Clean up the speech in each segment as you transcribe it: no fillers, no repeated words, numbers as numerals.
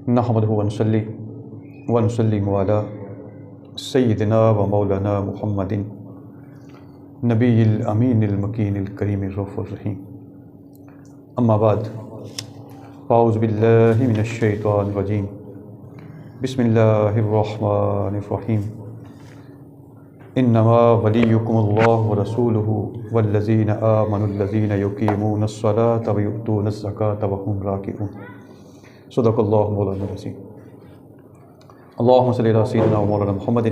نحمدہ ونصلی ونسلم علی سیدنا و مولانا محمد نبی الامین المکین الکریم الرؤوف الرحیم، اما بعد، اعوذ باللہ من الشیطان الرجیم، بسم اللہ الرحمن الرحیم۔ انما ولیکم اللہ ورسولہ والذین آمنوا الذین یقیمون الصلاة ویؤتون الزکاة وهم راکعون۔ صدق اللہ مولانا العظیم۔ اللہم صلی علی سیدنا و مولانا محمد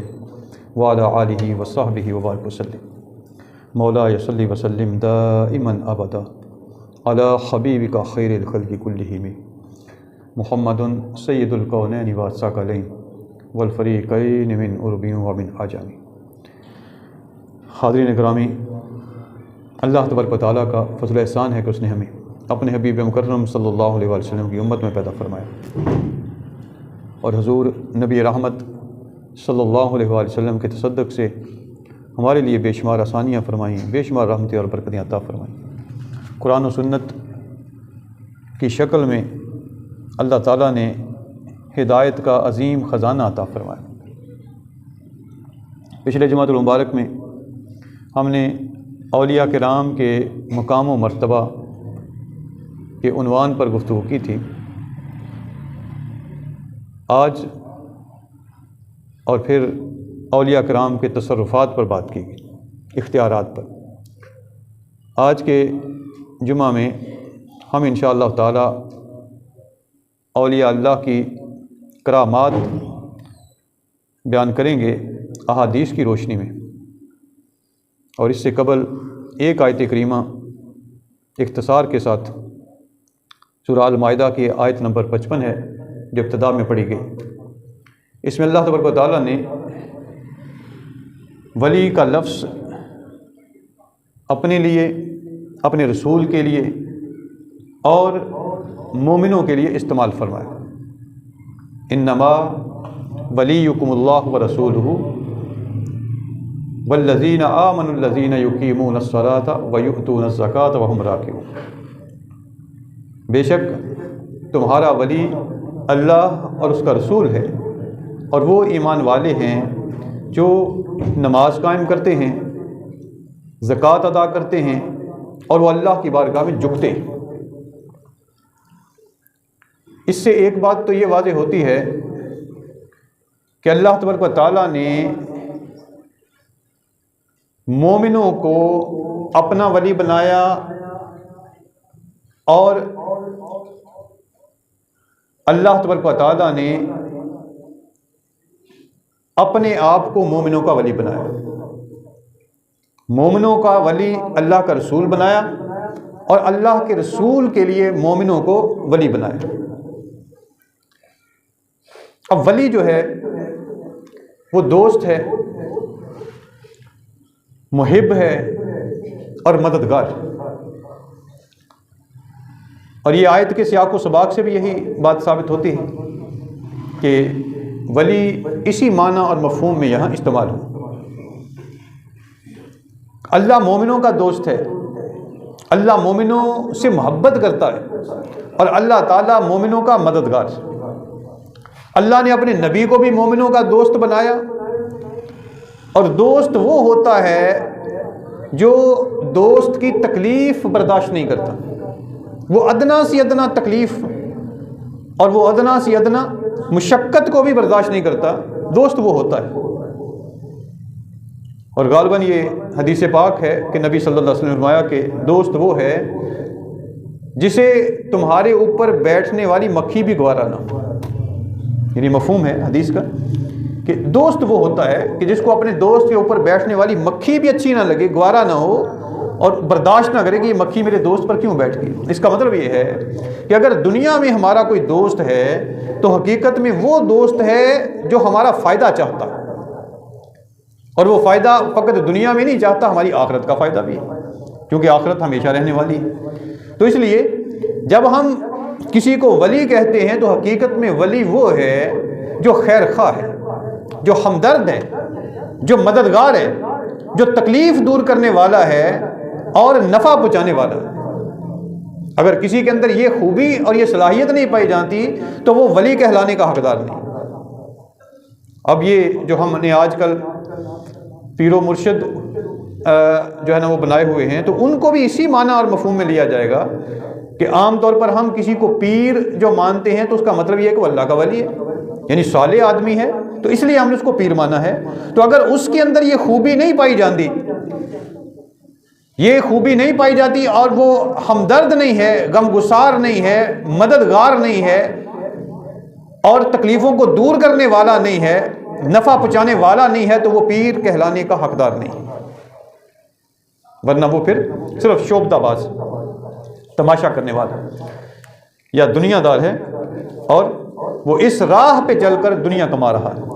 وعلی آلہ وصحبہ وبارک وسلم۔ مولاي صلی وسلم دائما ابدا علی حبیبک خیر الخلق کلہم محمد سید الکونین والثقلین والفریقین من عرب ومن عجم۔ حاضرین گرامی، اللہ تبارک و تعالیٰ کا فضل احسان ہے کہ اس نے ہمیں اپنے حبیب مکرم صلی اللہ علیہ وسلم کی امت میں پیدا فرمایا، اور حضور نبی رحمت صلی اللہ علیہ وسلم کے تصدق سے ہمارے لیے بے شمار آسانیاں فرمائیں، بے شمار رحمتیں اور برکتیں عطا فرمائیں۔ قرآن و سنت کی شکل میں اللہ تعالیٰ نے ہدایت کا عظیم خزانہ عطا فرمایا۔ پچھلے جمعۃ المبارک میں ہم نے اولیاء کرام کے مقام و مرتبہ کے عنوان پر گفتگو کی تھی۔ آج اور پھر اولیاء کرام کے تصرفات پر بات کی گئی، اختیارات پر۔ آج کے جمعہ میں ہم انشاءاللہ تعالی اولیاء اللہ کی کرامات بیان کریں گے احادیث کی روشنی میں، اور اس سے قبل ایک آیت کریمہ اختصار کے ساتھ سورہ المائدہ کی آیت نمبر 55 ہے جو ابتدا میں پڑھی گئی۔ اس میں اللہ تبارک و تعالیٰ نے ولی کا لفظ اپنے لیے، اپنے رسول کے لیے اور مومنوں کے لیے استعمال فرمایا۔ انما ولیکم اللہ ورسولہ والذین آمنوا الذین یقیمون الصلاة ویؤتون الزکاة وهم راکعون۔ بے شک تمہارا ولی اللہ اور اس کا رسول ہے، اور وہ ایمان والے ہیں جو نماز قائم کرتے ہیں، زکوٰۃ ادا کرتے ہیں، اور وہ اللہ کی بارگاہ میں جھکتے ہیں۔ اس سے ایک بات تو یہ واضح ہوتی ہے کہ اللہ تبارک و تعالیٰ نے مومنوں کو اپنا ولی بنایا، اور اللہ تبارک و تعالیٰ نے اپنے آپ کو مومنوں کا ولی بنایا، مومنوں کا ولی اللہ کا رسول بنایا، اور اللہ کے رسول کے لیے مومنوں کو ولی بنایا۔ اب ولی جو ہے وہ دوست ہے، محب ہے اور مددگار۔ اور یہ آیت کے سیاق و سباق سے بھی یہی بات ثابت ہوتی ہے کہ ولی اسی معنی اور مفہوم میں یہاں استعمال ہو۔ اللہ مومنوں کا دوست ہے، اللہ مومنوں سے محبت کرتا ہے، اور اللہ تعالیٰ مومنوں کا مددگار ہے۔ اللہ نے اپنے نبی کو بھی مومنوں کا دوست بنایا، اور دوست وہ ہوتا ہے جو دوست کی تکلیف برداشت نہیں کرتا، وہ ادنا سی ادنا تکلیف اور وہ ادنا سی ادنا مشقت کو بھی برداشت نہیں کرتا، دوست وہ ہوتا ہے۔ اور غالباً یہ حدیث پاک ہے کہ نبی صلی اللہ علیہ وسلم نے فرمایا کہ دوست وہ ہے جسے تمہارے اوپر بیٹھنے والی مکھی بھی گوارا نہ ہو۔ یعنی مفہوم ہے حدیث کا کہ دوست وہ ہوتا ہے کہ جس کو اپنے دوست کے اوپر بیٹھنے والی مکھی بھی اچھی نہ لگے، گوارا نہ ہو، اور برداشت نہ کرے کہ یہ مکھی میرے دوست پر کیوں بیٹھ گئی۔ اس کا مطلب یہ ہے کہ اگر دنیا میں ہمارا کوئی دوست ہے تو حقیقت میں وہ دوست ہے جو ہمارا فائدہ چاہتا ہے، اور وہ فائدہ فقط دنیا میں نہیں چاہتا، ہماری آخرت کا فائدہ بھی ہے، کیونکہ آخرت ہمیشہ رہنے والی ہے۔ تو اس لیے جب ہم کسی کو ولی کہتے ہیں تو حقیقت میں ولی وہ ہے جو خیر خواہ ہے، جو ہمدرد ہے، جو مددگار ہے، جو تکلیف دور کرنے والا ہے اور نفع پہنچانے والا ہے۔ اگر کسی کے اندر یہ خوبی اور یہ صلاحیت نہیں پائی جاتی تو وہ ولی کہلانے کا حقدار نہیں۔ اب یہ جو ہم نے آج کل پیر و مرشد جو ہے نا وہ بنائے ہوئے ہیں، تو ان کو بھی اسی معنی اور مفہوم میں لیا جائے گا کہ عام طور پر ہم کسی کو پیر جو مانتے ہیں تو اس کا مطلب یہ ہے کہ وہ اللہ کا ولی ہے، یعنی صالح آدمی ہے، تو اس لیے ہم نے اس کو پیر مانا ہے۔ تو اگر اس کے اندر یہ خوبی نہیں پائی جاتی، یہ خوبی نہیں پائی جاتی، اور وہ ہمدرد نہیں ہے، غم گسار نہیں ہے، مددگار نہیں ہے، اور تکلیفوں کو دور کرنے والا نہیں ہے، نفع پہنچانے والا نہیں ہے، تو وہ پیر کہلانے کا حقدار نہیں، ورنہ وہ پھر صرف شوبدہ باز، تماشا کرنے والا یا دنیا دار ہے، اور وہ اس راہ پہ چل کر دنیا کما رہا ہے۔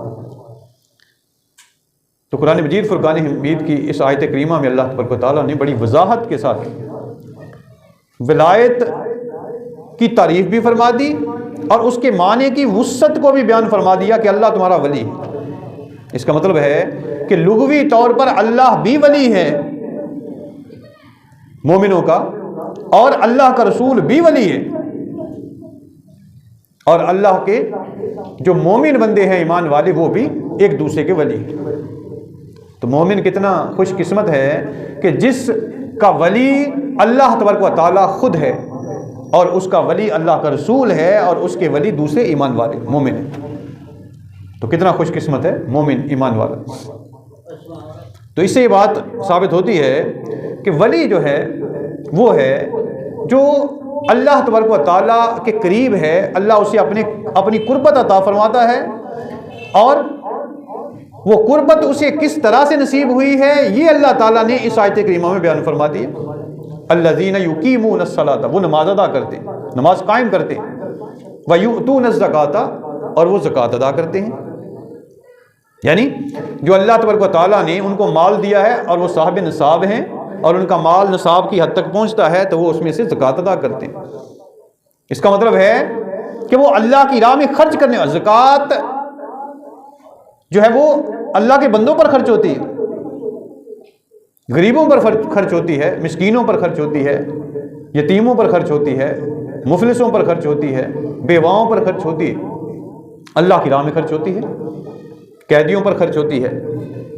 تو قرآن مجید فرقان حمید کی اس آیت کریمہ میں اللہ تبارک و تعالیٰ نے بڑی وضاحت کے ساتھ ولایت کی تعریف بھی فرما دی، اور اس کے معنی کی وسعت کو بھی بیان فرما دیا کہ اللہ تمہارا ولی ہے۔ اس کا مطلب ہے کہ لغوی طور پر اللہ بھی ولی ہے مومنوں کا، اور اللہ کا رسول بھی ولی ہے، اور اللہ کے جو مومن بندے ہیں ایمان والے وہ بھی ایک دوسرے کے ولی ہیں۔ تو مومن کتنا خوش قسمت ہے کہ جس کا ولی اللہ تبارک و تعالیٰ خود ہے، اور اس کا ولی اللہ کا رسول ہے، اور اس کے ولی دوسرے ایمان والے مومن ہیں۔ تو کتنا خوش قسمت ہے مومن ایمان والا۔ تو اس سے یہ بات ثابت ہوتی ہے کہ ولی جو ہے وہ ہے جو اللہ تبارک و تعالیٰ کے قریب ہے، اللہ اسے اپنی قربت عطا فرماتا ہے، اور وہ قربت اسے کس طرح سے نصیب ہوئی ہے یہ اللہ تعالیٰ نے اس آیت کریمہ میں بیان فرما دی ہے۔ الذین یقیمون الصلاۃ، وہ نماز ادا کرتے ہیں، نماز قائم کرتے ہیں، ویؤتون الزکاۃ، اور وہ زکوٰۃ ادا کرتے ہیں، یعنی جو اللہ تبارک و تعالیٰ نے ان کو مال دیا ہے اور وہ صاحب نصاب ہیں، اور ان کا مال نصاب کی حد تک پہنچتا ہے تو وہ اس میں سے زکوٰۃ ادا کرتے ہیں۔ اس کا مطلب ہے کہ وہ اللہ کی راہ میں خرچ کرنے والا، زکوٰۃ جو ہے وہ اللہ کے بندوں پر خرچ ہوتی ہے، غریبوں پر خرچ ہوتی ہے، مسکینوں پر خرچ ہوتی ہے، یتیموں پر خرچ ہوتی ہے، مفلسوں پر خرچ ہوتی ہے، بیواؤں پر خرچ ہوتی ہے، اللہ کی راہ میں خرچ ہوتی ہے، قیدیوں پر خرچ ہوتی ہے،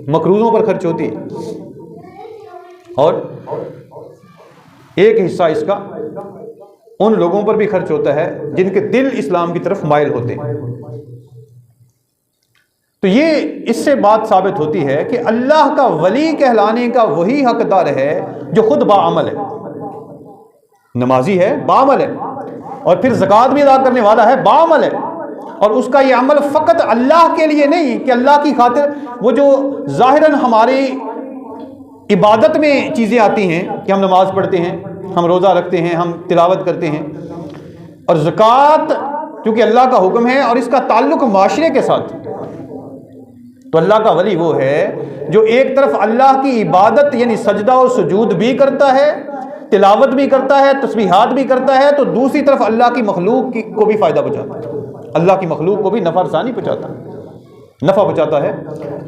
مقروضوں پر خرچ ہوتی ہے، اور ایک حصہ اس کا ان لوگوں پر بھی خرچ ہوتا ہے جن کے دل اسلام کی طرف مائل ہوتے ہیں۔ تو یہ اس سے بات ثابت ہوتی ہے کہ اللہ کا ولی کہلانے کا وہی حقدار ہے جو خود باعمل ہے، نمازی ہے، باعمل ہے، اور پھر زکوٰۃ بھی ادا کرنے والا ہے، باعمل ہے، اور اس کا یہ عمل فقط اللہ کے لیے نہیں کہ اللہ کی خاطر، وہ جو ظاہراً ہماری عبادت میں چیزیں آتی ہیں کہ ہم نماز پڑھتے ہیں، ہم روزہ رکھتے ہیں، ہم تلاوت کرتے ہیں، اور زکوٰۃ چونکہ اللہ کا حکم ہے اور اس کا تعلق معاشرے کے ساتھ، تو اللہ کا ولی وہ ہے جو ایک طرف اللہ کی عبادت یعنی سجدہ و سجود بھی کرتا ہے، تلاوت بھی کرتا ہے، تسبیحات بھی کرتا ہے، تو دوسری طرف اللہ کی مخلوق کو بھی فائدہ پہنچاتا ہے، اللہ کی مخلوق کو بھی نفع رسانی پہنچاتا ہے، نفع پہنچاتا ہے،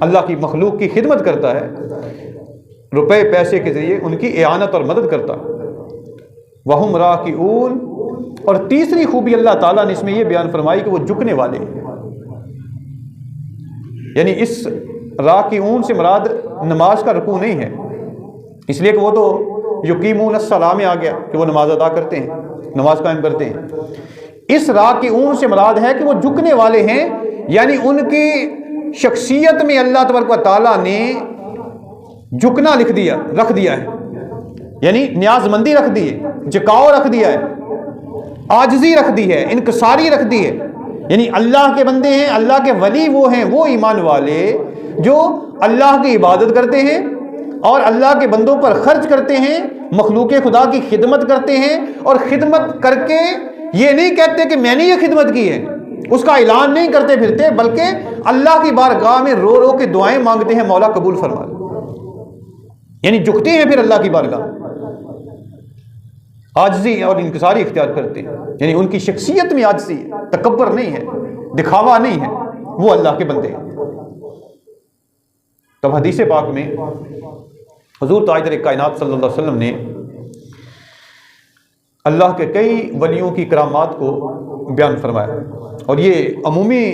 اللہ کی مخلوق کی خدمت کرتا ہے، روپے پیسے کے ذریعے ان کی اعانت اور مدد کرتا ہے۔ وَهُمْ رَاكِعُونَ، اور تیسری خوبی اللہ تعالیٰ نے اس میں یہ بیان فرمائی کہ وہ جھکنے والے ہیں، یعنی اس راکعون سے مراد نماز کا رکوع نہیں ہے، اس لیے کہ وہ تو یقیمون الصلاۃ میں آ گیا کہ وہ نماز ادا کرتے ہیں، نماز قائم کرتے ہیں۔ اس راکعون سے مراد ہے کہ وہ جھکنے والے ہیں، یعنی ان کی شخصیت میں اللہ تبارک و تعالیٰ نے جھکنا رکھ دیا ہے، یعنی نیاز مندی رکھ دی ہے، جھکاؤ رکھ دیا ہے، عاجزی رکھ دی ہے، انکساری رکھ دی ہے، یعنی اللہ کے بندے ہیں، اللہ کے ولی وہ ہیں، وہ ایمان والے جو اللہ کی عبادت کرتے ہیں اور اللہ کے بندوں پر خرچ کرتے ہیں، مخلوق خدا کی خدمت کرتے ہیں، اور خدمت کر کے یہ نہیں کہتے کہ میں نے یہ خدمت کی ہے، اس کا اعلان نہیں کرتے پھرتے، بلکہ اللہ کی بارگاہ میں رو رو کے دعائیں مانگتے ہیں، مولا قبول فرما لے، یعنی جھکتے ہیں پھر اللہ کی بارگاہ، عاجزی اور انکساری اختیار کرتے ہیں، یعنی ان کی شخصیت میں عاجزی ہے، تکبر نہیں ہے، دکھاوا نہیں ہے، وہ اللہ کے بندے ہیں۔ تب حدیث پاک میں حضور تاجدار کائنات صلی اللہ علیہ وسلم نے اللہ کے کئی ولیوں کی کرامات کو بیان فرمایا، اور یہ عمومی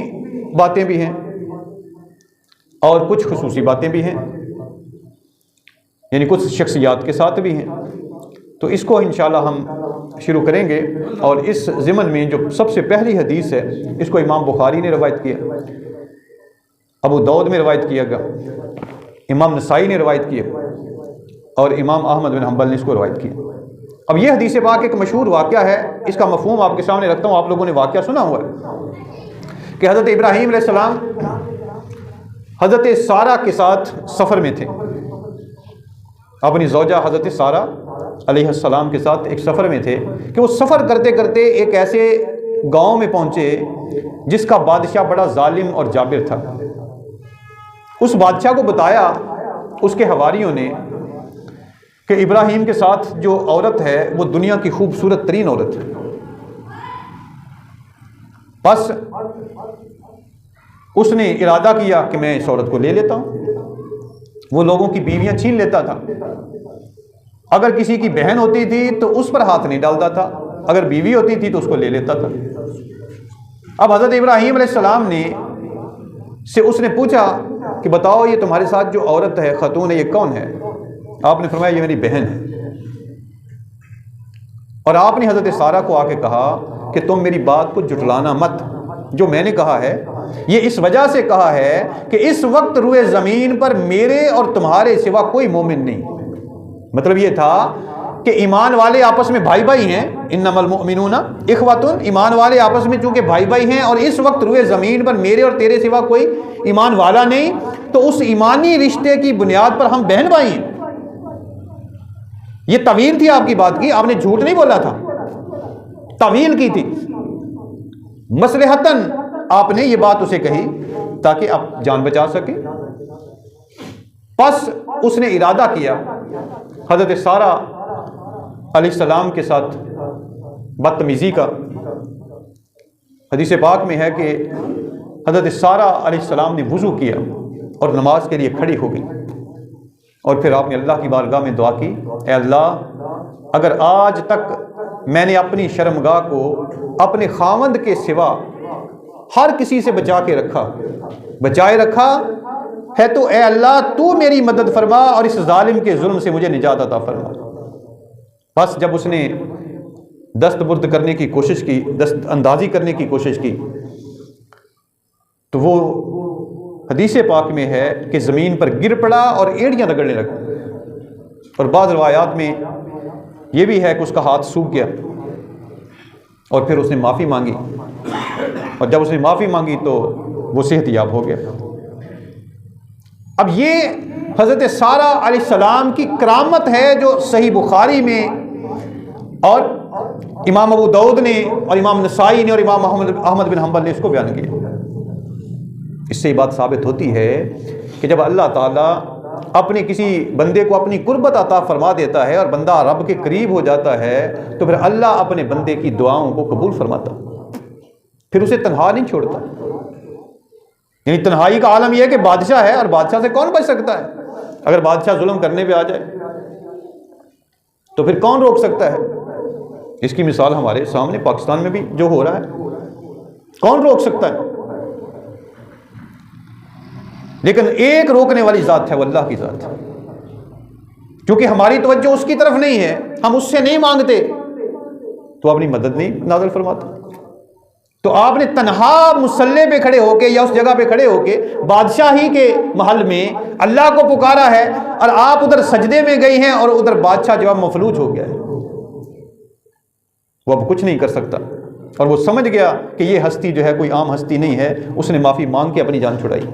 باتیں بھی ہیں اور کچھ خصوصی باتیں بھی ہیں، یعنی کچھ شخصیات کے ساتھ بھی ہیں۔ تو اس کو انشاءاللہ ہم شروع کریں گے، اور اس ضمن میں جو سب سے پہلی حدیث ہے اس کو امام بخاری نے روایت کیا، ابو داؤد میں روایت کیا گیا، امام نسائی نے روایت کیا، اور امام احمد بن حنبل نے اس کو روایت کیا۔ اب یہ حدیث پاک ایک مشہور واقعہ ہے، اس کا مفہوم آپ کے سامنے رکھتا ہوں۔ آپ لوگوں نے واقعہ سنا ہوا ہے کہ حضرت ابراہیم علیہ السلام حضرت سارہ کے ساتھ سفر میں تھے، اپنی زوجہ حضرت سارہ علیہ السلام کے ساتھ ایک سفر میں تھے کہ وہ سفر کرتے کرتے ایک ایسے گاؤں میں پہنچے جس کا بادشاہ بڑا ظالم اور جابر تھا۔ اس بادشاہ کو بتایا اس کے حواریوں نے کہ ابراہیم کے ساتھ جو عورت ہے وہ دنیا کی خوبصورت ترین عورت ہے، بس اس نے ارادہ کیا کہ میں اس عورت کو لے لیتا ہوں۔ وہ لوگوں کی بیویاں چھین لیتا تھا، اگر کسی کی بہن ہوتی تھی تو اس پر ہاتھ نہیں ڈالتا تھا، اگر بیوی ہوتی تھی تو اس کو لے لیتا تھا۔ اب حضرت ابراہیم علیہ السلام سے اس نے پوچھا کہ بتاؤ یہ تمہارے ساتھ جو عورت ہے، خاتون ہے، یہ کون ہے؟ آپ نے فرمایا یہ میری بہن ہے، اور آپ نے حضرت سارہ کو آ کے کہا کہ تم میری بات کو جھٹلانا مت، جو میں نے کہا ہے یہ اس وجہ سے کہا ہے کہ اس وقت روئے زمین پر میرے اور تمہارے سوا کوئی مومن نہیں۔ مطلب یہ تھا کہ ایمان والے آپس میں بھائی بھائی ہیں، انما المؤمنون اخوۃ، ایمان والے آپس میں چونکہ بھائی بھائی ہیں، اور اس وقت روئے زمین پر میرے اور تیرے سوا کوئی ایمان والا نہیں، تو اس ایمانی رشتے کی بنیاد پر ہم بہن بھائی ہیں۔ یہ طویل تھی آپ کی بات کی، آپ نے جھوٹ نہیں بولا تھا، طویل کی تھی، مصلحتاً آپ نے یہ بات اسے کہی تاکہ آپ جان بچا سکیں۔ پس اس نے ارادہ کیا حضرت سارہ علیہ السلام کے ساتھ بدتمیزی کا۔ حدیث پاک میں ہے کہ حضرت سارہ علیہ السلام نے وضو کیا اور نماز کے لیے کھڑی ہو گئی، اور پھر آپ نے اللہ کی بارگاہ میں دعا کی، اے اللہ اگر آج تک میں نے اپنی شرمگاہ کو اپنے خاوند کے سوا ہر کسی سے بچائے رکھا ہے تو اے اللہ تو میری مدد فرما اور اس ظالم کے ظلم سے مجھے نجات عطا فرما۔ بس جب اس نے دست برد کرنے کی کوشش کی، دست اندازی کرنے کی کوشش کی، تو وہ حدیث پاک میں ہے کہ زمین پر گر پڑا اور ایڑیاں رگڑنے لگا، اور بعض روایات میں یہ بھی ہے کہ اس کا ہاتھ سوکھ گیا، اور پھر اس نے معافی مانگی، اور جب اس نے معافی مانگی تو وہ صحت یاب ہو گیا۔ اب یہ حضرت سارہ علیہ السلام کی کرامت ہے جو صحیح بخاری میں اور امام ابو داؤد نے اور امام نسائی نے اور امام احمد بن حنبل نے اس کو بیان کیا۔ اس سے یہ بات ثابت ہوتی ہے کہ جب اللہ تعالیٰ اپنے کسی بندے کو اپنی قربت عطا فرما دیتا ہے اور بندہ رب کے قریب ہو جاتا ہے تو پھر اللہ اپنے بندے کی دعاؤں کو قبول فرماتا، پھر اسے تنہا نہیں چھوڑتا۔ یعنی تنہائی کا عالم یہ ہے کہ بادشاہ ہے، اور بادشاہ سے کون بچ سکتا ہے؟ اگر بادشاہ ظلم کرنے پہ آ جائے تو پھر کون روک سکتا ہے؟ اس کی مثال ہمارے سامنے پاکستان میں بھی جو ہو رہا ہے، کون روک سکتا ہے؟ لیکن ایک روکنے والی ذات ہے، وہ اللہ کی ذات ہے۔ کیونکہ ہماری توجہ اس کی طرف نہیں ہے، ہم اس سے نہیں مانگتے تو اپنی مدد نہیں نازل فرماتا۔ تو آپ نے تنہا مصلی پہ کھڑے ہو کے یا اس جگہ پہ کھڑے ہو کے بادشاہی کے محل میں اللہ کو پکارا ہے، اور آپ ادھر سجدے میں گئی ہیں اور ادھر بادشاہ جو ہے مفلوج ہو گیا ہے، وہ اب کچھ نہیں کر سکتا، اور وہ سمجھ گیا کہ یہ ہستی جو ہے کوئی عام ہستی نہیں ہے، اس نے معافی مانگ کے اپنی جان چھڑائی۔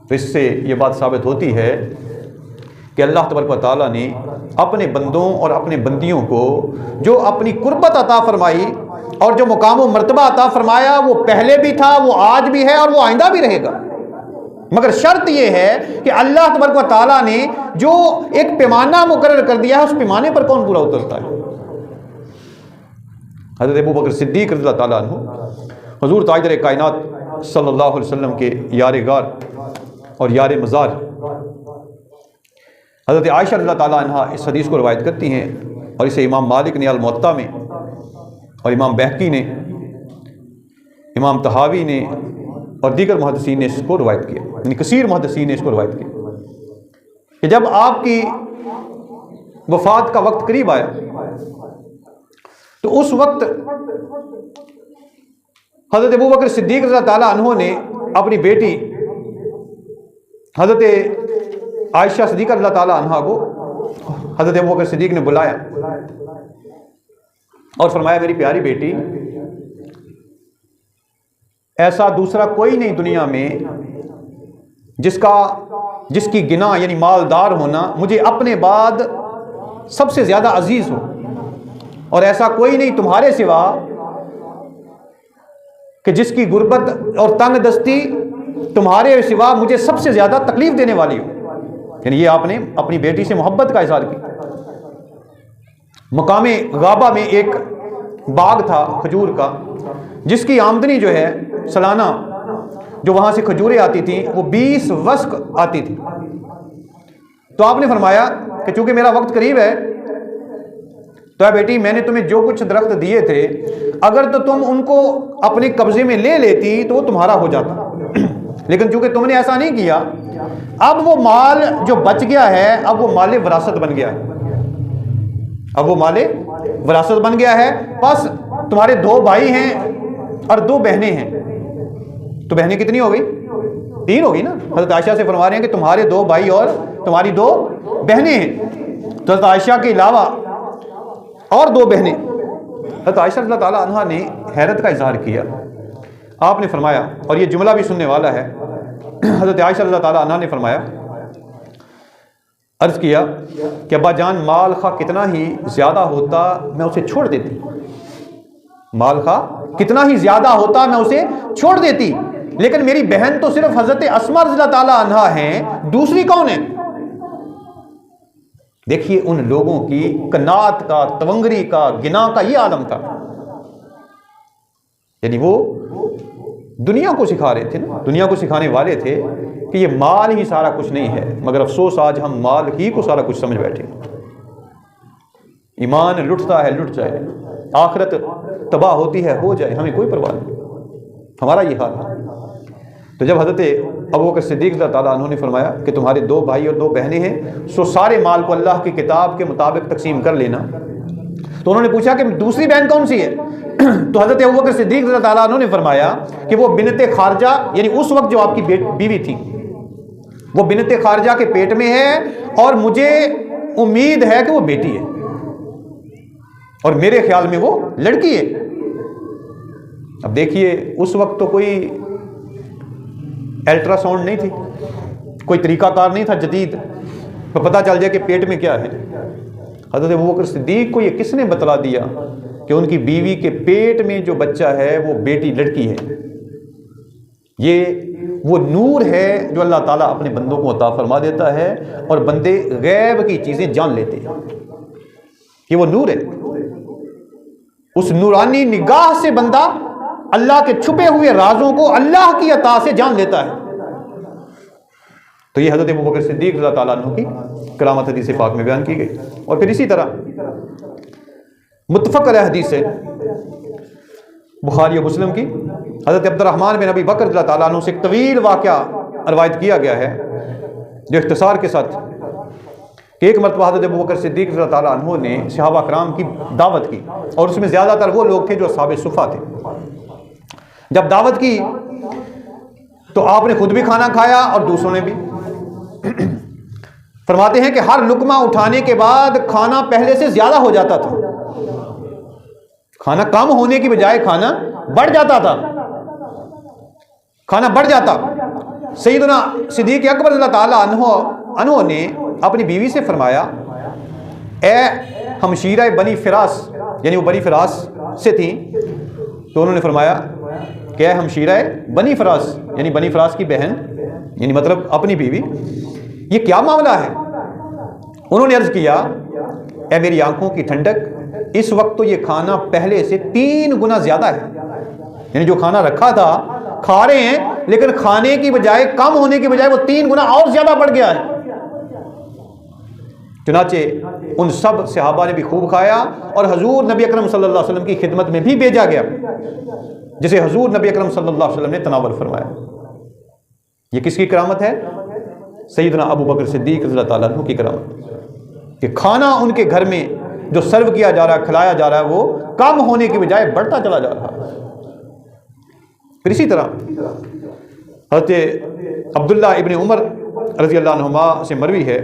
تو اس سے یہ بات ثابت ہوتی ہے کہ اللہ تبارک و تعالیٰ نے اپنے بندوں اور اپنے بندیوں کو جو اپنی قربت عطا فرمائی اور جو مقام و مرتبہ عطا فرمایا، وہ پہلے بھی تھا، وہ آج بھی ہے، اور وہ آئندہ بھی رہے گا۔ مگر شرط یہ ہے کہ اللہ تبارک و تعالیٰ نے جو ایک پیمانہ مقرر کر دیا ہے، اس پیمانے پر کون پورا اترتا ہے؟ حضرت ابو بکر صدیق رضی اللہ تعالیٰ عنہ حضور تاجدار کائنات صلی اللہ علیہ وسلم کے یار غار اور یار مزار حضرت عائشہ رضی اللہ تعالیٰ عنہ اس حدیث کو روایت کرتی ہیں، اور اسے امام مالک نے الموطا میں، اور امام بہقی نے، امام طحاوی نے اور دیگر محدثین نے اس کو روایت کیا، یعنی کثیر محدثین نے اس کو روایت کیا کہ جب آپ کی وفات کا وقت قریب آیا تو اس وقت حضرت ابوبکر صدیق رضی اللہ تعالیٰ عنہ نے اپنی بیٹی حضرت عائشہ صدیقہ رضی اللہ تعالیٰ عنہ کو حضرت ابوبکر صدیق نے بلایا اور فرمایا میری پیاری بیٹی، ایسا دوسرا کوئی نہیں دنیا میں جس کی گنا یعنی مالدار ہونا مجھے اپنے بعد سب سے زیادہ عزیز ہو، اور ایسا کوئی نہیں تمہارے سوا کہ جس کی غربت اور تنگ دستی تمہارے سوا مجھے سب سے زیادہ تکلیف دینے والی ہو۔ یعنی یہ آپ نے اپنی بیٹی سے محبت کا اظہار کیا۔ مقام غابہ میں ایک باغ تھا کھجور کا، جس کی آمدنی جو ہے سالانہ جو وہاں سے کھجوریں آتی تھیں وہ 20 وسق آتی تھی۔ تو آپ نے فرمایا کہ چونکہ میرا وقت قریب ہے تو اے بیٹی، میں نے تمہیں جو کچھ درخت دیے تھے اگر تو تم ان کو اپنے قبضے میں لے لیتی تو وہ تمہارا ہو جاتا، لیکن چونکہ تم نے ایسا نہیں کیا، اب وہ مال جو بچ گیا ہے اب وہ مال وراثت بن گیا ہے، اب وہ مال وراثت بن گیا ہے۔ بس تمہارے 2 بھائی ہیں اور 2 بہنیں ہیں، تو بہنیں کتنی ہو گئی؟ 3 ہوگی نا۔ حضرت عائشہ سے فرما رہے ہیں کہ تمہارے 2 بھائی اور تمہاری 2 بہنیں ہیں، تو حضرت عائشہ کے علاوہ اور 2 بہنیں۔ حضرت عائشہ رضی اللہ تعالیٰ عنہ نے حیرت کا اظہار کیا۔ آپ نے فرمایا، اور یہ جملہ بھی سننے والا ہے، حضرت عائشہ رضی اللہ تعالیٰ عنہ نے فرمایا، عرض کیا کہ ابا جان، مال خواہ کتنا ہی زیادہ ہوتا میں اسے چھوڑ دیتی، مال خواہ کتنا ہی زیادہ ہوتا میں اسے چھوڑ دیتی، لیکن میری بہن تو صرف حضرت اسماء رضی اللہ تعالیٰ عنہا ہیں، دوسری کون ہے؟ دیکھیے ان لوگوں کی کنات کا، تونگری کا، گنا کا یہ عالم تھا، یعنی وہ دنیا کو سکھا رہے تھے نا، دنیا کو سکھانے والے تھے کہ یہ مال ہی سارا کچھ نہیں ہے، مگر افسوس آج ہم مال ہی کو سارا کچھ سمجھ بیٹھے۔ ایمان لٹتا ہے لٹ جائے، آخرت تباہ ہوتی ہے ہو جائے، ہمیں کوئی پرواہ نہیں، ہمارا یہ حال ہے۔ تو جب حضرت ابوبکر صدیق رضی اللہ تعالیٰ عنہ نے فرمایا کہ تمہارے 2 بھائی اور 2 بہنیں ہیں، سو سارے مال کو اللہ کی کتاب کے مطابق تقسیم کر لینا، تو انہوں نے پوچھا کہ دوسری بہن کون سی ہے؟ تو حضرت ابوبکر صدیق رضی اللہ تعالیٰ عنہ نے فرمایا کہ وہ بنت خارجہ، یعنی اس وقت جو آپ کی بیوی تھی وہ بنت خارجہ کے پیٹ میں ہے، اور مجھے امید ہے کہ وہ بیٹی ہے، اور میرے خیال میں وہ لڑکی ہے۔ اب دیکھیے اس وقت تو کوئی الٹرا ساؤنڈ نہیں تھی، کوئی طریقہ کار نہیں تھا جدید تو پتہ چل جائے کہ پیٹ میں کیا ہے۔ حضرت ابوبکر صدیق کو یہ کس نے بتلا دیا کہ ان کی بیوی کے پیٹ میں جو بچہ ہے وہ بیٹی لڑکی ہے؟ یہ وہ نور ہے جو اللہ تعالیٰ اپنے بندوں کو عطا فرما دیتا ہے، اور بندے غیب کی چیزیں جان لیتے ہیں، یہ وہ نور ہے۔ اس نورانی نگاہ سے بندہ اللہ کے چھپے ہوئے رازوں کو اللہ کی عطا سے جان لیتا ہے۔ تو یہ حضرت ابوبکر صدیق رضی اللہ تعالیٰ عنہ کی کرامت حدیث پاک میں بیان کی گئی۔ اور پھر اسی طرح متفق علیہ حدیث ہے بخاری و مسلم کی، حضرت عبد الرحمن بن ابی بکر رضی اللہ تعالیٰ عنہ سے ایک طویل واقعہ روایت کیا گیا ہے جو اختصار کے ساتھ، کہ ایک مرتبہ حضرت ابوبکر صدیق رضی اللہ تعالیٰ عنہ نے صحابہ کرام کی دعوت کی، اور اس میں زیادہ تر وہ لوگ تھے جو اصحاب صفہ تھے۔ جب دعوت کی تو آپ نے خود بھی کھانا کھایا اور دوسروں نے بھی۔ فرماتے ہیں کہ ہر لقمہ اٹھانے کے بعد کھانا پہلے سے زیادہ ہو جاتا تھا، کھانا کم ہونے کی بجائے کھانا بڑھ جاتا تھا، کھانا بڑھ جاتا۔ سیدنا صدیق اکبر رضی اللہ تعالیٰ عنہ نے اپنی بیوی سے فرمایا، اے ہمشیرہ بنی فراس، یعنی وہ بنی فراس سے تھیں، تو انہوں نے فرمایا کہ اے ہمشیرہ بنی فراس، یعنی بنی فراس کی بہن، یعنی مطلب اپنی بیوی، یہ کیا معاملہ ہے؟ انہوں نے عرض کیا، اے میری آنکھوں کی ٹھنڈک، اس وقت تو یہ کھانا پہلے سے 3 گنا زیادہ ہے، یعنی جو کھانا رکھا تھا کھا رہے ہیں، لیکن کھانے کی بجائے کم ہونے کی بجائے وہ 3 گنا اور زیادہ بڑھ گیا ہے۔ چنانچہ ان سب صحابہ نے بھی خوب کھایا اور حضور نبی اکرم صلی اللہ علیہ وسلم کی خدمت میں بھی بھیجا گیا جسے حضور نبی اکرم صلی اللہ علیہ وسلم نے تناول فرمایا۔ یہ کس کی کرامت ہے؟ سیدنا ابو بکر صدیق رضی اللہ تعالیٰ عنہ کی کرامت، کہ کھانا ان کے گھر میں جو سرو کیا جا رہا ہے، کھلایا جا رہا ہے، وہ کم ہونے کی بجائے بڑھتا چلا جا رہا ہے۔ پھر اسی طرح حضرت عبداللہ ابن عمر رضی اللہ عنہما سے مروی ہے،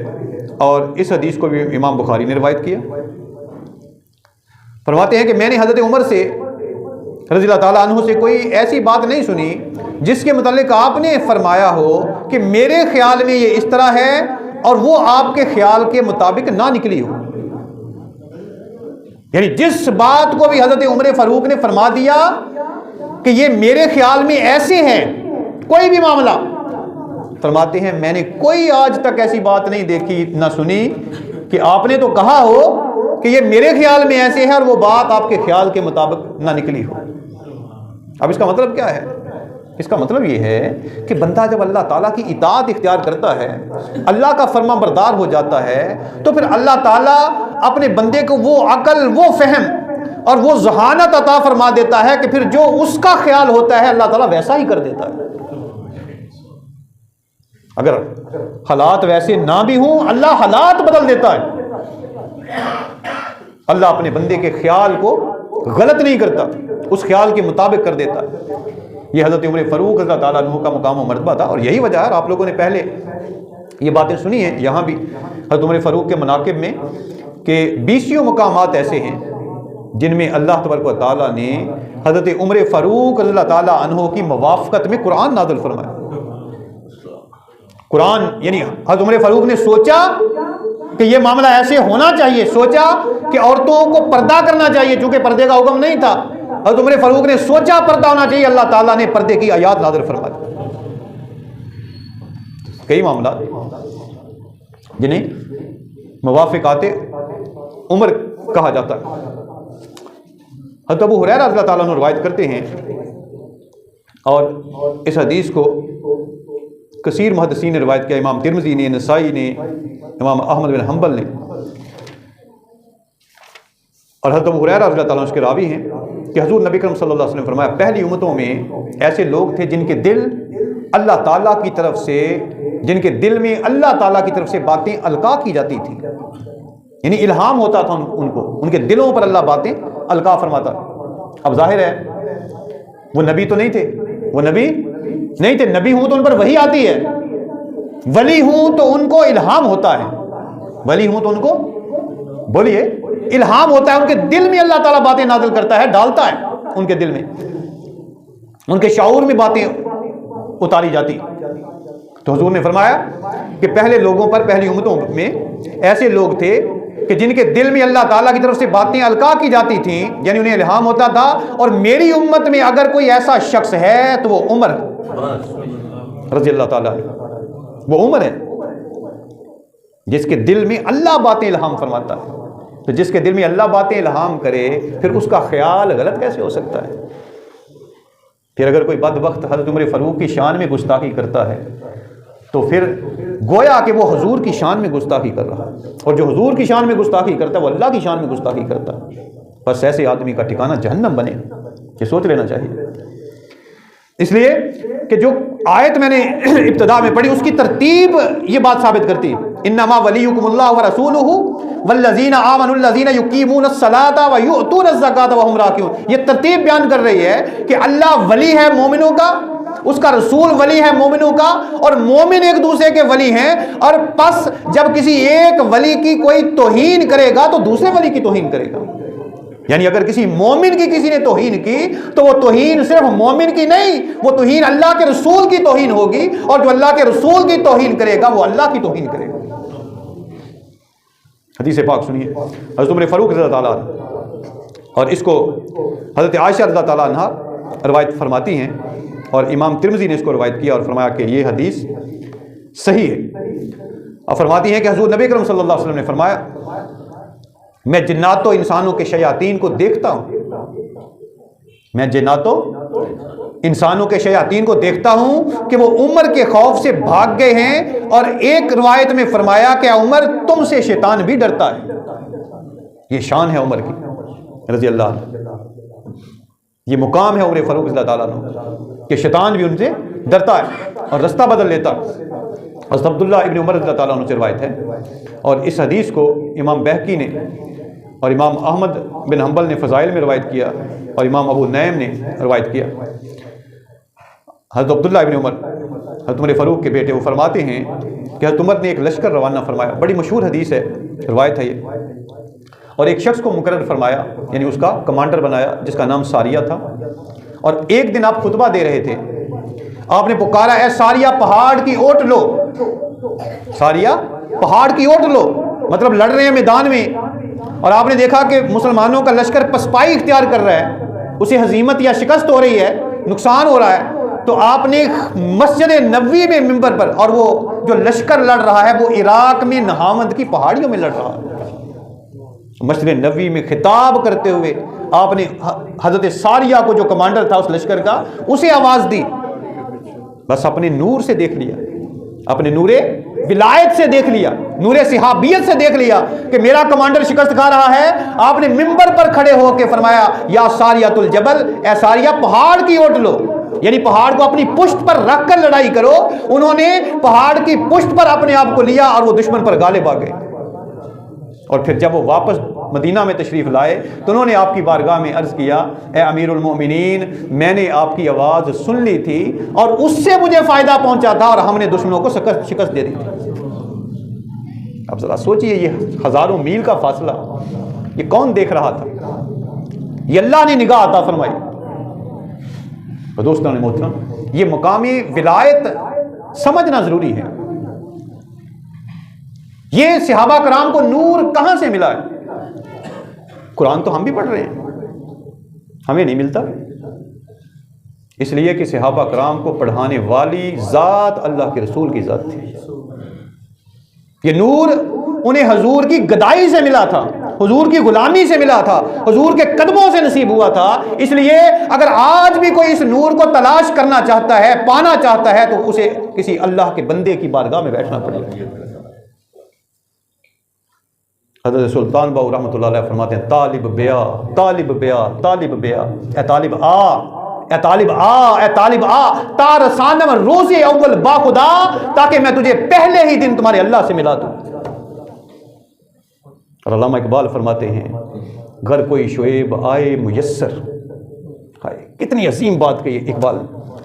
اور اس حدیث کو بھی امام بخاری نے روایت کیا، فرماتے ہیں کہ میں نے حضرت عمر سے رضی اللہ تعالیٰ عنہ سے کوئی ایسی بات نہیں سنی جس کے متعلق آپ نے فرمایا ہو کہ میرے خیال میں یہ اس طرح ہے اور وہ آپ کے خیال کے مطابق نہ نکلی ہو۔ یعنی جس بات کو بھی حضرت عمر فاروق نے فرما دیا کہ یہ میرے خیال میں ایسے ہیں، کوئی بھی معاملہ، فرماتے ہیں میں نے کوئی آج تک ایسی بات نہیں دیکھی نہ سنی کہ آپ نے تو کہا ہو کہ یہ میرے خیال میں ایسے ہے اور وہ بات آپ کے خیال کے مطابق نہ نکلی ہو۔ اب اس کا مطلب کیا ہے؟ اس کا مطلب یہ ہے کہ بندہ جب اللہ تعالیٰ کی اطاعت اختیار کرتا ہے، اللہ کا فرما بردار ہو جاتا ہے، تو پھر اللہ تعالیٰ اپنے بندے کو وہ عقل، وہ فہم اور وہ ذہانت عطا فرما دیتا ہے کہ پھر جو اس کا خیال ہوتا ہے اللہ تعالیٰ ویسا ہی کر دیتا ہے۔ اگر حالات ویسے نہ بھی ہوں، اللہ حالات بدل دیتا ہے۔ اللہ اپنے بندے کے خیال کو غلط نہیں کرتا، اس خیال کے مطابق کر دیتا ہے۔ یہ حضرت عمر فاروق رضی اللہ تعالیٰ عنہ کا مقام و مرتبہ تھا، اور یہی وجہ ہے، آپ لوگوں نے پہلے یہ باتیں سنی ہیں یہاں بھی حضرت عمر فاروق کے مناقب میں، کہ 20 مقامات ایسے ہیں جن میں اللہ تبارک و تعالیٰ نے حضرت عمر فاروق رضی اللہ تعالیٰ عنہ کی موافقت میں قرآن نازل فرمایا۔ قرآن یعنی حضرت عمر فاروق نے سوچا کہ یہ معاملہ ایسے ہونا چاہیے، سوچا کہ عورتوں کو پردہ کرنا چاہیے، چونکہ پردے کا حکم نہیں تھا، حضرت عمر فاروق نے سوچا پردہ ہونا چاہیے، اللہ تعالیٰ نے پردے کی آیات نازل فرما دی۔ کئی معاملات جنہیں موافقات عمر کہا جاتا ہے۔ حضرت ابو ہریرہ رضی اللہ تعالیٰ عنہ روایت کرتے ہیں، اور اس حدیث کو کثیر محدثین نے روایت کیا، امام ترمذی نے، نسائی نے، امام احمد بن حنبل نے، اور حضرت ابو ہریرہ رضی اللہ تعالیٰ عنہ اس کے راوی ہیں کہ حضور نبی کرم صلی اللہ علیہ وسلم نے فرمایا پہلی امتوں میں ایسے لوگ تھے جن کے دل اللہ تعالیٰ کی طرف سے، جن کے دل میں اللہ تعالیٰ کی طرف سے باتیں القاء کی جاتی تھیں، یعنی الہام ہوتا تھا ان کو، ان کے دلوں پر اللہ باتیں القاء فرماتا۔ اب ظاہر ہے وہ نبی تو نہیں تھے، وہ نبی نہیں تھے، نبی ہوں تو ان پر وحی آتی ہے، ولی ہوں تو ان کو الہام ہوتا ہے، ولی ہوں تو ان کو بولیے الہام ہوتا ہے، ان کے دل میں اللہ تعالیٰ باتیں نازل کرتا ہے، ڈالتا ہے ان کے دل میں، ان کے شعور میں باتیں اتاری جاتی۔ تو حضور نے فرمایا کہ پہلے لوگوں پر، پہلی امتوں میں ایسے لوگ تھے کہ جن کے دل میں اللہ تعالیٰ کی طرف سے باتیں القاء کی جاتی تھیں، یعنی انہیں الہام ہوتا تھا، اور میری امت میں اگر کوئی ایسا شخص ہے تو وہ عمر رضی اللہ تعالیٰ عنہ، وہ عمر ہے جس کے دل میں اللہ باتیں الہام فرماتا ہے۔ تو جس کے دل میں اللہ باتیں الہام کرے پھر اس کا خیال غلط کیسے ہو سکتا ہے؟ پھر اگر کوئی بدبخت حضرت عمر فاروق کی شان میں گستاخی کرتا ہے تو پھر گویا کہ وہ حضور کی شان میں گستاخی کر رہا ہے، اور جو حضور کی شان میں گستاخی کرتا ہے وہ اللہ کی شان میں گستاخی کرتا ہے۔ بس ایسے آدمی کا ٹھکانہ جہنم بنے، یہ سوچ لینا چاہیے۔ اس لیے کہ جو آیت میں نے ابتدا میں پڑھی اس کی ترتیب یہ بات ثابت کرتی ہے، انما ولیکم اللہ ورسولہ والذین آمنوا الذین یقیمون الصلاۃ ویؤتون الزکاۃ وہم راکعون۔ یہ ترتیب بیان کر رہی ہے کہ اللہ ولی ہے مومنوں کا، اس کا رسول ولی ہے مومنوں کا، اور مومن ایک دوسرے کے ولی ہیں، اور پس جب کسی ایک ولی کی کوئی توہین کرے گا تو دوسرے ولی کی توہین کرے گا۔ یعنی اگر کسی مومن کی کسی نے توہین کی تو وہ توہین صرف مومن کی نہیں، وہ توہین اللہ کے رسول کی توہین ہوگی، اور جو اللہ کے رسول کی توہین کرے گا وہ اللہ کی توہین کرے گا۔ حدیث پاک سنیے، حضرت عمر فاروق رضی اللہ تعالیٰ عنہ، اور اس کو حضرت عائشہ رضی اللہ تعالیٰ عنہ روایت فرماتی ہیں، اور امام ترمذی نے اس کو روایت کیا اور فرمایا کہ یہ حدیث صحیح ہے، اور فرماتی ہیں کہ حضور نبی کرم صلی اللہ علیہ وسلم نے فرمایا میں جنات و انسانوں کے شیاطین کو دیکھتا ہوں، میں جنات و انسانوں کے شیاطین کو دیکھتا ہوں کہ وہ عمر کے خوف سے بھاگ گئے ہیں، اور ایک روایت میں فرمایا کہ عمر تم سے شیطان بھی ڈرتا ہے۔ یہ شان ہے عمر کی رضی اللہ عنہ، یہ مقام ہے عمر فاروق رضی اللہ تعالیٰ عنہ کہ شیطان بھی ان سے ڈرتا ہے اور رستہ بدل لیتا۔ حضرت عبداللہ ابن عمر رضی اللہ تعالیٰ عنہ سے روایت ہے، اور اس حدیث کو امام بہقی نے اور امام احمد بن حنبل نے فضائل میں روایت کیا، اور امام ابو نعیم نے روایت کیا۔ حضرت عبداللہ ابن عمر حضرت عمر فاروق کے بیٹے، وہ فرماتے ہیں کہ حضرت عمر نے ایک لشکر روانہ فرمایا، بڑی مشہور حدیث ہے، روایت ہے یہ، اور ایک شخص کو مقرر فرمایا، یعنی اس کا کمانڈر بنایا، جس کا نام ساریہ تھا۔ اور ایک دن آپ خطبہ دے رہے تھے، آپ نے پکارا اے ساریہ پہاڑ کی اوٹ لو، ساریہ پہاڑ کی اوٹ لو، مطلب لڑ رہے ہیں میدان میں، اور آپ نے دیکھا کہ مسلمانوں کا لشکر پسپائی اختیار کر رہا ہے، اسے ہزیمت یا شکست ہو رہی ہے، نقصان ہو رہا ہے، تو آپ نے مسجد نبوی میں منبر پر، اور وہ جو لشکر لڑ رہا ہے وہ عراق میں نہاوند کی پہاڑیوں میں لڑ رہا ہے، مسجد نبوی میں خطاب کرتے ہوئے آپ نے حضرت ساریہ کو جو کمانڈر تھا اس لشکر کا، اسے آواز دی، بس اپنے نور سے دیکھ لیا، اپنے نور ولایت سے دیکھ لیا، نور صحابیت سے دیکھ لیا کہ میرا کمانڈر شکست کھا رہا ہے۔ آپ نے منبر پر کھڑے ہو کے فرمایا یا ساریۃ الجبل، اے ساریہ پہاڑ کی اوٹ لو، یعنی پہاڑ کو اپنی پشت پر رکھ کر لڑائی کرو۔ انہوں نے پہاڑ کی پشت پر اپنے آپ کو لیا اور وہ دشمن پر غالب آ گئے، اور پھر جب وہ واپس مدینہ میں تشریف لائے تو انہوں نے آپ کی بارگاہ میں عرض کیا اے امیر المومنین، میں نے آپ کی آواز سن لی تھی اور اس سے مجھے فائدہ پہنچا تھا، اور ہم نے دشمنوں کو شکست دے دی تھی۔ اب ذرا سوچئے، یہ ہزاروں میل کا فاصلہ یہ کون دیکھ رہا تھا؟ یہ اللہ نے نگاہ عطا فرمائی۔ اور دوستوں نے محترم، یہ مقامی ولایت سمجھنا ضروری ہے۔ یہ صحابہ کرام کو نور کہاں سے ملا ہے؟ قرآن تو ہم بھی پڑھ رہے ہیں، ہمیں نہیں ملتا، اس لیے کہ صحابہ کرام کو پڑھانے والی ذات اللہ کے رسول کی ذات تھی۔ یہ نور انہیں حضور کی گدائی سے ملا تھا، حضور کی غلامی سے ملا تھا، حضور کے قدموں سے نصیب ہوا تھا۔ اس لیے اگر آج بھی کوئی اس نور کو تلاش کرنا چاہتا ہے، پانا چاہتا ہے، تو اسے کسی اللہ کے بندے کی بارگاہ میں بیٹھنا پڑے گا۔ حضرت سلطان باؤ رحمۃ اللہ علیہ فرماتے ہیں طالب بیا، طالب بیا، طالب بیا، اے طالب آ، اے طالب آ، اے طالب آ، تا رسانم روز اول با خدا، تاکہ میں تجھے پہلے ہی دن تمہارے اللہ سے ملا دوں۔ اور علامہ اقبال فرماتے ہیں گھر کوئی شعیب آئے میسر، کتنی عظیم بات کہی اقبال،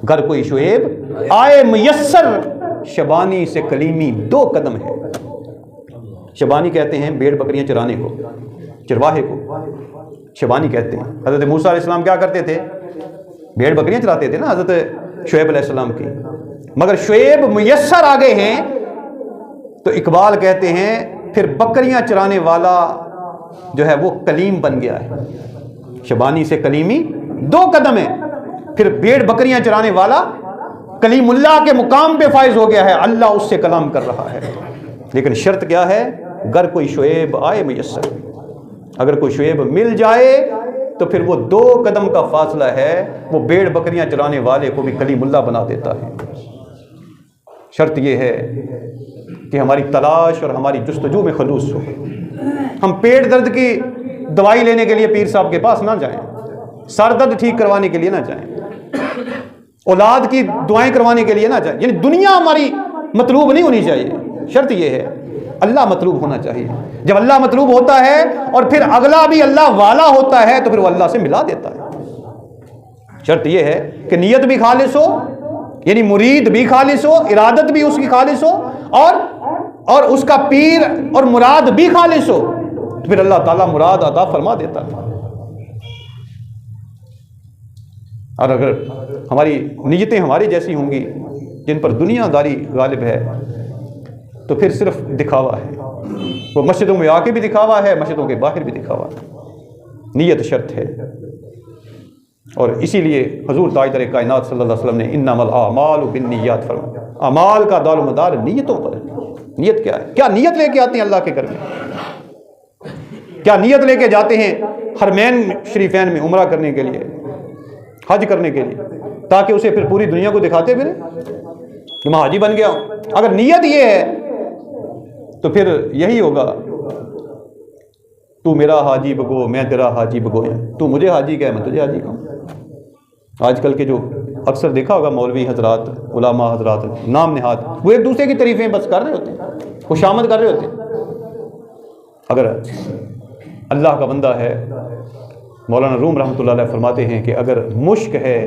گھر کوئی شعیب آئے میسر، شبانی سے کلیمی 2 قدم ہے۔ شبانی کہتے ہیں بیڑ بکریاں چرانے کو، چرواہے کو شبانی کہتے ہیں۔ حضرت موسیٰ علیہ السلام کیا کرتے تھے؟ بیڑ بکریاں چراتے تھے نا حضرت شعیب علیہ السلام کی، مگر شعیب میسر آ گئے ہیں تو اقبال کہتے ہیں پھر بکریاں چرانے والا جو ہے وہ کلیم بن گیا ہے۔ شبانی سے کلیمی 2 قدم ہے، پھر بیڑ بکریاں چرانے والا کلیم اللہ کے مقام پہ فائز ہو گیا ہے، اللہ اس سے کلام کر رہا ہے۔ لیکن شرط کیا ہے؟ گر کوئی شعیب آئے میسر، اگر کوئی شعیب مل جائے تو پھر وہ 2 قدم کا فاصلہ ہے، وہ بیڑ بکریاں چرانے والے کو بھی کلیم اللہ بنا دیتا ہے۔ شرط یہ ہے کہ ہماری تلاش اور ہماری جستجو میں خلوص ہو۔ ہم پیٹ درد کی دوائی لینے کے لیے پیر صاحب کے پاس نہ جائیں، سر درد ٹھیک کروانے کے لیے نہ جائیں، اولاد کی دعائیں کروانے کے لیے نہ جائیں، یعنی دنیا ہماری مطلوب نہیں ہونی چاہیے۔ شرط یہ ہے اللہ مطلوب ہونا چاہیے۔ جب اللہ مطلوب ہوتا ہے اور پھر اگلا بھی اللہ والا ہوتا ہے تو پھر وہ اللہ سے ملا دیتا ہے۔ شرط یہ ہے کہ نیت بھی خالص ہو، یعنی مرید بھی خالص ہو، ارادت بھی اس کی خالص ہو، اور اس کا پیر اور مراد بھی خالص ہو، تو پھر اللہ تعالیٰ مراد عطا فرما دیتا ہے۔ اور اگر ہماری نیتیں ہماری جیسی ہوں گی جن پر دنیا داری غالب ہے تو پھر صرف دکھاوا ہے، وہ مسجدوں میں آ کے بھی دکھاوا ہے، مسجدوں کے باہر بھی دکھاوا ہے۔ نیت شرط ہے، اور اسی لیے حضور تاجدار کائنات صلی اللہ علیہ وسلم نے انما الاعمال بالنیات فرمایا، اعمال کا دار و مدار نیتوں پر ہے۔ نیت کیا ہے؟ کیا نیت لے کے آتے ہیں اللہ کے گھر میں؟ کیا نیت لے کے جاتے ہیں حرمین شریفین میں عمرہ کرنے کے لیے، حج کرنے کے لیے؟ تاکہ اسے پھر پوری دنیا کو دکھاتے پھرے کہ میں حاجی بن گیا ہوں۔ اگر نیت یہ ہے تو پھر یہی ہوگا، تو میرا حاجی بگو میں تیرا حاجی بگو، تو مجھے حاجی کہے میں تجھے حاجی کہوں۔ آج کل کے جو اکثر دیکھا ہوگا مولوی حضرات، علماء حضرات نام نہاد، وہ ایک دوسرے کی تعریفیں بس کر رہے ہوتے ہیں، خوشامد کر رہے ہوتے ہیں۔ اگر اللہ کا بندہ ہے، مولانا روم رحمۃ اللہ علیہ فرماتے ہیں کہ اگر مشک ہے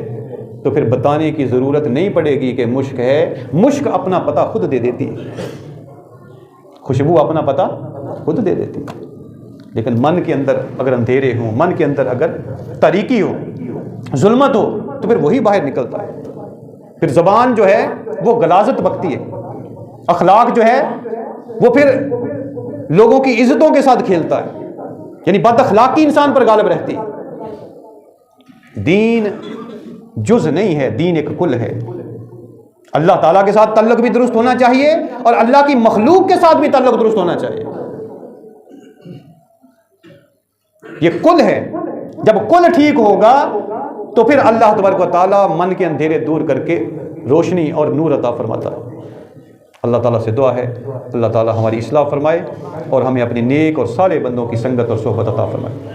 تو پھر بتانے کی ضرورت نہیں پڑے گی کہ مشک ہے، مشک اپنا پتہ خود دے دیتی ہے، خوشبو اپنا پتہ خود دے دیتی ہے۔ لیکن من کے اندر اگر اندھیرے ہوں، من کے اندر اگر تاریکی ہو، ظلمت ہو، تو پھر وہی باہر نکلتا ہے۔ پھر زبان جو ہے وہ غلاظت بکتی ہے، اخلاق جو ہے وہ پھر لوگوں کی عزتوں کے ساتھ کھیلتا ہے، یعنی بد اخلاقی انسان پر غالب رہتی ہے۔ دین جز نہیں ہے، دین ایک کل ہے۔ اللہ تعالیٰ کے ساتھ تعلق بھی درست ہونا چاہیے اور اللہ کی مخلوق کے ساتھ بھی تعلق درست ہونا چاہیے۔ یہ کل ہے، جب کل ٹھیک ہوگا تو پھر اللہ تبارک و تعالیٰ من کے اندھیرے دور کر کے روشنی اور نور عطا فرماتا ہے۔ اللہ تعالیٰ سے دعا ہے اللہ تعالیٰ ہماری اصلاح فرمائے اور ہمیں اپنے نیک اور صالح بندوں کی سنگت اور صحبت عطا فرمائے۔